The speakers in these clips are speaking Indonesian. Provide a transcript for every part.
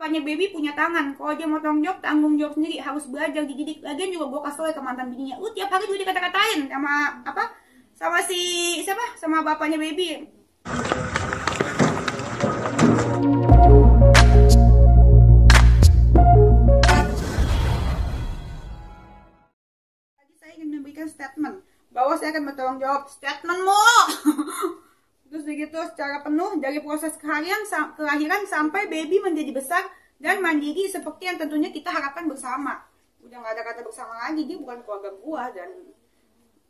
bapaknya baby punya tangan. Kalau dia mau tanggung jawab sendiri, harus belajar dididik. Lagian juga gue kasih ke mantan bininya, lu tiap hari juga dikata-katain sama apa? Sama si siapa? Sama bapaknya baby. Tadi saya ingin memberikan statement bahwa saya akan bertanggung jawab statementmu. Terus begitu secara penuh dari proses kelahiran sampai baby menjadi besar dan mandiri seperti yang tentunya kita harapkan bersama. Udah nggak ada kata bersama lagi, dia bukan keluarga gua dan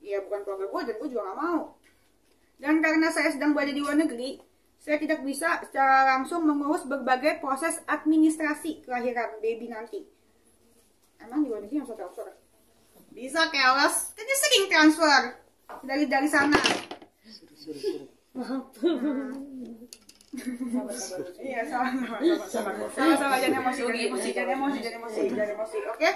ya bukan keluarga gua dan gua juga nggak mau. Dan karena saya sedang berada di luar negeri, saya tidak bisa secara langsung mengurus berbagai proses administrasi kelahiran baby nanti. Emang di luar negeri harus transfer? Bisa keles, kan dia sering transfer dari sana. Iya, sama jangan emosi. Oke?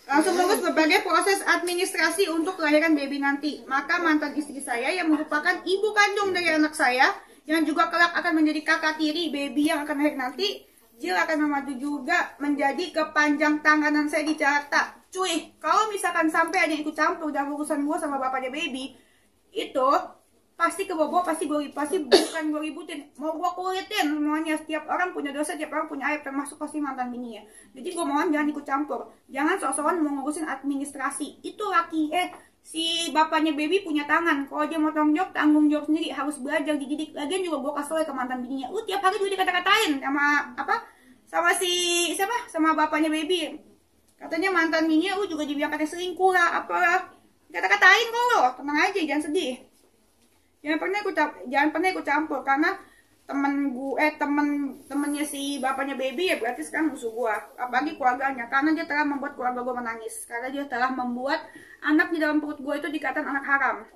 Langsung lurus berbagai proses administrasi untuk kelahiran baby nanti. Maka mantan istri saya yang merupakan ibu kandung dari anak saya, yang juga kelak akan menjadi kakak tiri baby yang akan lahir nanti, Jill akan membantu juga menjadi kepanjang tanganan saya di Jakarta. Cuy, kalau misalkan sampai ada yang ikut campur dalam urusan gue sama bapaknya baby, itu pasti kebobo, pasti bukan gue ributin, mau gue kulitin semuanya. Setiap orang punya dosa, setiap orang punya aib, termasuk pasti mantan bininya. Jadi gue mohon jangan ikut campur, jangan sok-sokan mau ngurusin administrasi. Itu si bapaknya baby punya tangan. Kalau dia mau tanggung jawab sendiri, harus belajar dididik. Lagian juga gue kasih ke mantan bininya, lu tiap hari juga dikata-katain sama apa? Sama si siapa? Sama bapaknya baby. Katanya mantan bininya lu juga dibilang katanya selingkuh lah, apalah. Kata-katain kok lo, tenang aja, jangan sedih. Jangan pernah ikut campur karena temennya si bapaknya baby ya berarti sekarang musuh gua, apalagi keluarganya, karena dia telah membuat keluarga gua menangis, karena dia telah membuat anak di dalam perut gua itu dikatakan anak haram.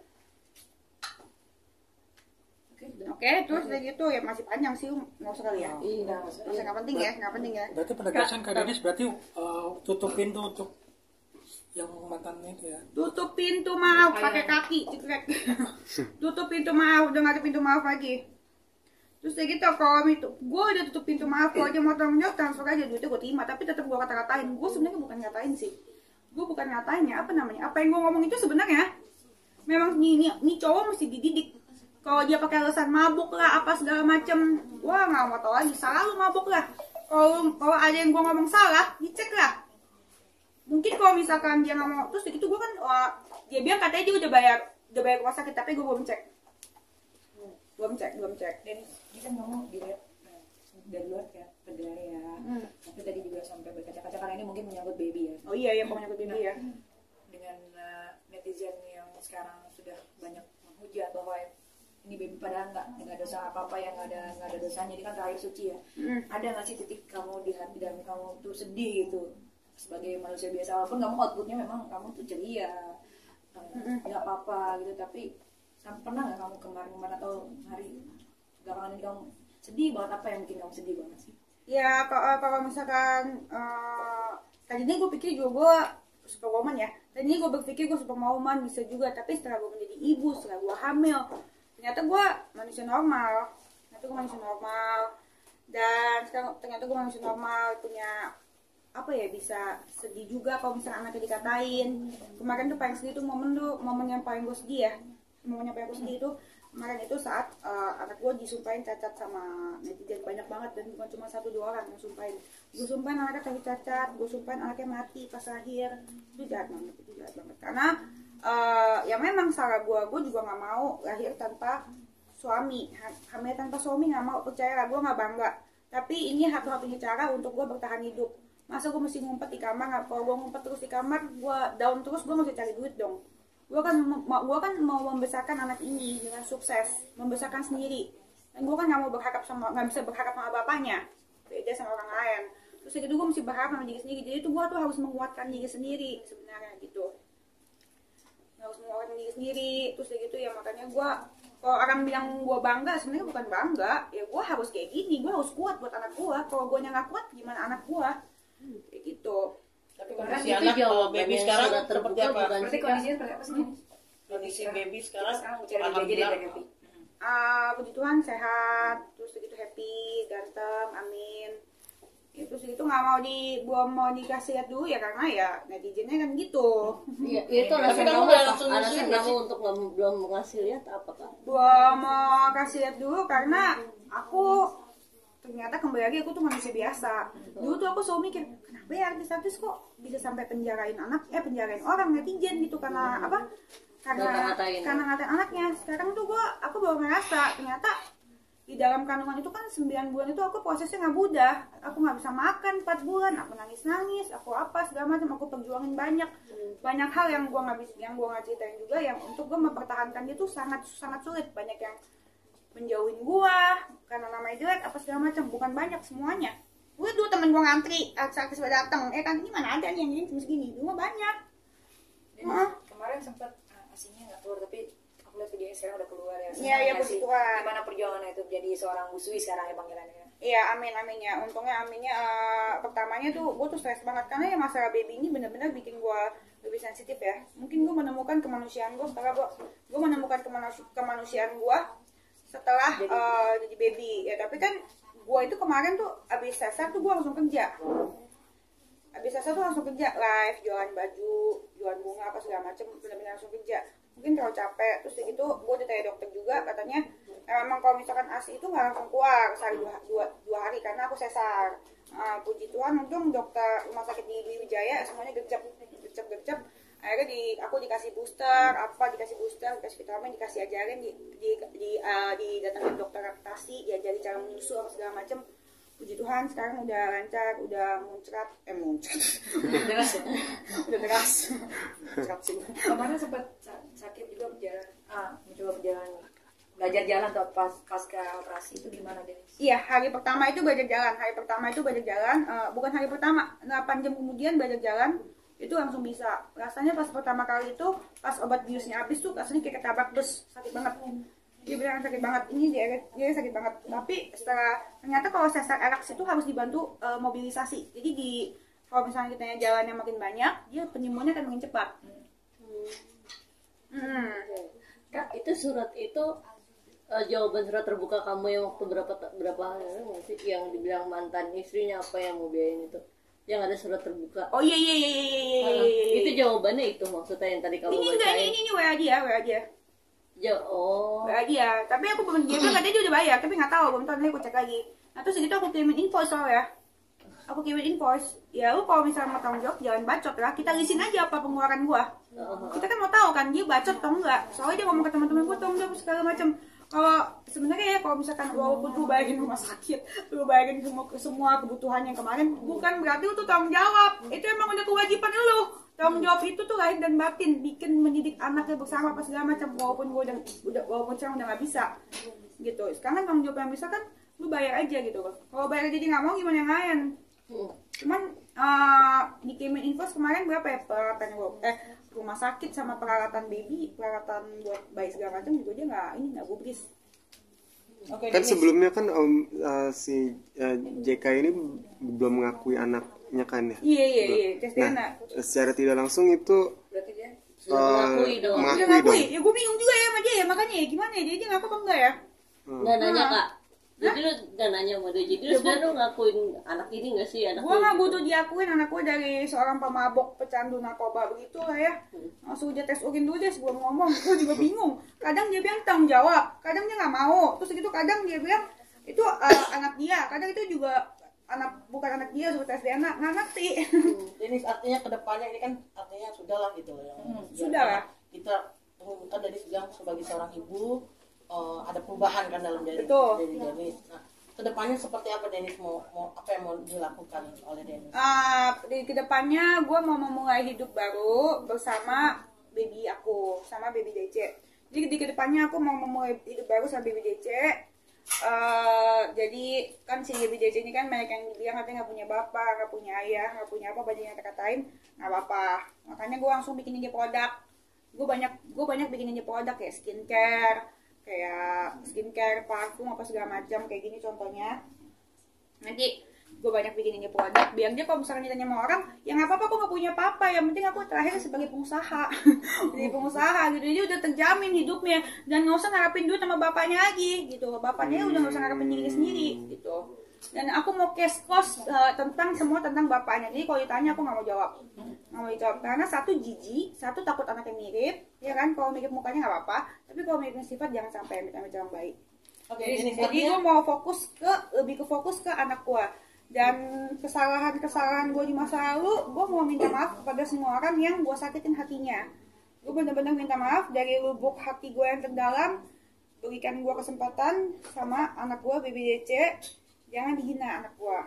Oke, terus kayak gitu ya, masih panjang sih, nggak usah kali ya. Iya, nggak penting ya. Berarti penegasan Kak Denis berarti tutup pintu untuk yang mantannya itu ya. Tutup pintu maaf pakai kaki, cekrek. Tutup pintu maaf, udah nggak ada pintu maaf lagi. Terus kayak gitu, kalau itu gue udah tutup pintu maaf, kalau aja mau tanggung jawab transfer aja, duitnya gue terima, tapi tetap gue kata-katain. Gue sebenarnya bukan ngatain sih, gue bukan ngatain ya, apa yang gue ngomong itu sebenarnya memang nih cowok mesti dididik. Kalau dia pakai alasan mabuk lah apa segala macem, wah nggak mau tau lagi, salah lu mabuk lah. Kalau ada yang gue ngomong salah, dicek lah. Mungkin kalau misalkan dia nggak mau, terus gitu gue kan dia bilang katanya dia udah bayar rumah sakit, tapi gue belum cek. Dan dia kan ngomong dari luar ya negara ya, tapi tadi juga sampai berkaca-kaca karena ini mungkin menyangkut baby ya. Oh iya yang menyangkut baby ya. Dengan netizen yang sekarang sudah banyak menghujat bahwa ini baby padahal nggak dosa apa-apa, yang nggak ada dosanya, ini kan terakhir suci ya. Ada nggak sih titik kamu di hati dan kamu tuh sedih gitu sebagai manusia biasa, walaupun kamu outputnya memang kamu tuh ceria, nggak apa-apa gitu, tapi pernah nggak kamu kemarin atau hari belakangan ini kamu sedih banget, apa yang bikin kamu sedih banget sih? Ya kalau misalkan tadinya gue pikir juga gue superwoman ya, tadinya gue berpikir gue superwoman bisa juga, tapi setelah gue menjadi ibu, setelah gue hamil, ternyata gue manusia normal, dan sekarang ternyata gue manusia normal, punya apa ya, bisa sedih juga kalau misalnya anaknya dikatain. Kemarin tuh paling sedih tuh momen yang paling gue sedih ya, itu kemarin itu saat anak gue disumpahin cacat sama netizen banyak banget, dan bukan cuma 1-2 orang yang sumpahin. Gue sumpahin anaknya tapi cacat, gue sumpahin anaknya mati pas lahir. Itu jahat banget karena ya memang salah gue juga nggak mau lahir tanpa suami, hamil tanpa suami nggak mau, percaya gue nggak bangga, tapi ini satu-satunya cara untuk gue bertahan hidup. Masa gue mesti ngumpet di kamar? Kalau gue ngumpet terus di kamar, gue down terus, gue mesti cari duit dong. Gue kan mau membesarkan anak ini dengan sukses, membesarkan sendiri, dan gue kan nggak bisa berharap sama bapaknya, beda sama orang lain. Terus itu gue mesti berharap sama diri sendiri, jadi itu gue tuh harus menguatkan diri sendiri sebenarnya gitu, terus gitu ya. Makanya gue, kalau orang bilang gue bangga, sebenarnya bukan bangga ya, gue harus kayak gini, gue harus kuat buat anak gue. Kalau gue nggak kuat, gimana anak gue? Kayak gitu. Tapi kondisi anak kalau baby sekarang seperti apa? Berarti kondisinya seperti apa sih? Kondisi baby sekarang alhamdulillah. Puji Tuhan sehat, terus gitu happy, ganteng, amin. Itu gitu nggak mau belum mau dikasih lihat dulu ya karena ya netizennya kan gitu. Iya, itu alasan kamu kamu udah apa? langsung Alasan nyusul kamu sih? untuk belum ngasih lihat apa Kak? Belum mau kasih lihat dulu karena aku ternyata kembali lagi aku tuh manusia biasa. Dulu tuh aku selalu mikir kenapa ya artis-artis kok bisa sampai penjarain penjarain orang netizen gitu karena apa? Karena Ngata-ngatain. ngatain anaknya. Sekarang tuh aku baru ngerasa ternyata di dalam kandungan itu kan 9 bulan itu aku prosesnya nggak mudah. Aku nggak bisa makan 4 bulan, aku nangis aku apa segala macam, aku perjuangin banyak hal yang gua nggak ceritain juga yang untuk gua mempertahankan dia tuh sangat sulit. Banyak yang menjauhin gua karena namanya jelek apa segala macam, bukan banyak semuanya. Gue dulu temen gua ngantri artis pada datang, kan ini mana ada nih yang ini segini, dulu banyak. Kemarin sempat aslinya nggak keluar tapi aku lihat videonya sekarang udah keluar ya. Iya, puji Tuhan. Gimana perjuangannya itu jadi seorang busui sekarang ya panggilannya? Iya, aminnya. Untungnya aminnya pertamanya tuh gue tuh stres banget karena ya masalah baby ini benar-benar bikin gue lebih sensitif ya. Mungkin gue menemukan kemanusiaan gue setelah gue menemukan kemanusiaan gue setelah jadi baby ya. Tapi kan gue itu kemarin tuh abis sesar tuh gue langsung kerja. Abis sesar tuh langsung kerja live, jualan baju, jualan bunga apa segala macem, benar-benar langsung kerja. Mungkin terlalu capek, terus gitu gue ditanya dokter juga katanya emang kalau misalkan ASI itu nggak langsung keluar sehari dua hari karena aku sesar. Puji Tuhan untung dokter rumah sakit di Wijaya semuanya gercep. Akhirnya aku dikasih booster, dikasih vitamin, dikasih ajarin, didatangin dokter laktasi, diajari cara menyusu apa segala macem. Puji Tuhan sekarang udah lancar, udah muncrat. Deras ya? Udah deras. Muncrat sih. Kemarin sempat sakit juga mencoba berjalan, belajar jalan atau pasca operasi itu gimana deh? Iya, hari pertama itu belajar jalan. Bukan hari pertama, 8 jam kemudian belajar jalan itu langsung bisa. Rasanya pas pertama kali itu, pas obat biusnya habis tuh rasanya kayak ketabrak bus, sakit banget. Dia bilang sakit banget, ini dia sakit banget. Tapi ternyata kalau sesar eraks itu harus dibantu mobilisasi. Jadi kalau misalnya kita jalannya makin banyak, dia penyembuhannya akan makin cepat. Kak, itu surat itu jawaban surat terbuka kamu yang waktu berapa hari nggak sih yang dibilang mantan istrinya apa yang mau biayain itu, yang ada surat terbuka. Oh iya. Itu jawabannya itu maksudnya yang tadi kamu bacain. Ini WA dia. WA dia. Tapi aku belum dia bilang katanya dia udah bayar, tapi nggak tahu, belum tahu, nanti aku cek lagi. Nah terus segitu aku kirimin invoice soalnya. Ya lu kalau misalnya mau tanggung jawab jangan bacot lah, kita lisin aja apa pengeluaran gua. Kita kan mau tahu kan dia bacot atau enggak. Soalnya dia ngomong ke teman-teman gua tanggung jawab segala macam. Kalau sebenarnya ya kalau misalkan walaupun lu bayarin rumah sakit, lu bayarin semua kebutuhan yang kemarin, bukan berarti lu tuh tanggung jawab. Itu emang udah kewajiban lu. Tanggung jawab itu tuh lahir dan batin, bikin mendidik anaknya bersama apa segala macam. Walaupun gua walaupun sekarang udah nggak bisa gitu. Sekarang tanggung jawab yang bisa kan lu bayar aja gitu loh. Kalau bayar jadi nggak mau gimana yang lain. Cuman dikirimin invoice kemarin berapa ya peralatan rumah sakit sama peralatan baby, peralatan buat bayi segala macam juga dia nggak gubris. Kan sebelumnya kan si JK ini belum mengakui anaknya kan ya? Iya, tes DNA. Nah, secara tidak langsung itu Berarti dia mengakui dong. Dia ngakui. Ya gue bingung juga ya sama dia ya, makanya ya gimana ya, dia ngaku apa enggak ya? Nggak nanya Kak. Jadi lu nggak nanya sama dia. Jadi lu sebenarnya lu ngakuin anak ini nggak sih anak? Gue nggak butuh diakuin anak gue dari seorang pemabok pecandu narkoba begitu lah ya. Langsung dia tes urin dulu deh sebelum ngomong. Gue juga bingung. Kadang dia bilang tanggung jawab, kadang dia nggak mau. Terus gitu kadang dia bilang itu anak dia, kadang itu juga bukan anak dia, suruh tes DNA, nggak ngerti. Ini artinya kedepannya ini kan artinya sudah lah gitu loh. Sudah lah. Kita kan dari bilang sebagai seorang ibu ada perubahan kan dalam dari Denis. Nah, kedepannya seperti apa Denis mau apa yang mau dilakukan oleh Denis? Di kedepannya gue mau memulai hidup baru bersama baby aku, sama baby DC. Jadi di kedepannya aku mau memulai hidup baru sama baby DC. Jadi kan si baby DC ini kan banyak yang bilang katanya nggak punya bapak, nggak punya ayah, nggak punya apa, banyak yang kata-katain, nggak apa-apa. Makanya gue langsung bikinin dia produk. Gue banyak bikinin dia produk kayak skincare, parfum apa segala macam kayak gini contohnya. Nanti gue banyak bikinin dia produk biar dia kalau misalnya ditanya sama orang, ya nggak apa-apa, aku nggak punya apa-apa, yang penting aku terakhir sebagai pengusaha. Jadi pengusaha gitu, dia udah terjamin hidupnya dan nggak usah ngarepin duit sama bapaknya lagi gitu. Bapaknya udah nggak usah ngarepin diri sendiri gitu. Dan aku mau case close tentang semua tentang bapaknya. Jadi kalau ditanya aku nggak mau jawab, karena satu jijik, satu takut anaknya mirip, ya kan? Kalau mirip mukanya nggak apa-apa, tapi kalau mirip sifat jangan sampai amit-amit orang baik. Oke, Jadi gue mau lebih ke fokus ke anak gue. Dan kesalahan gue di masa lalu, gue mau minta maaf kepada semua orang yang gue sakitin hatinya. Gue benar-benar minta maaf dari lubuk hati gue yang terdalam. Berikan gue kesempatan sama anak gue, BBDC. Jangan dihina anak gue.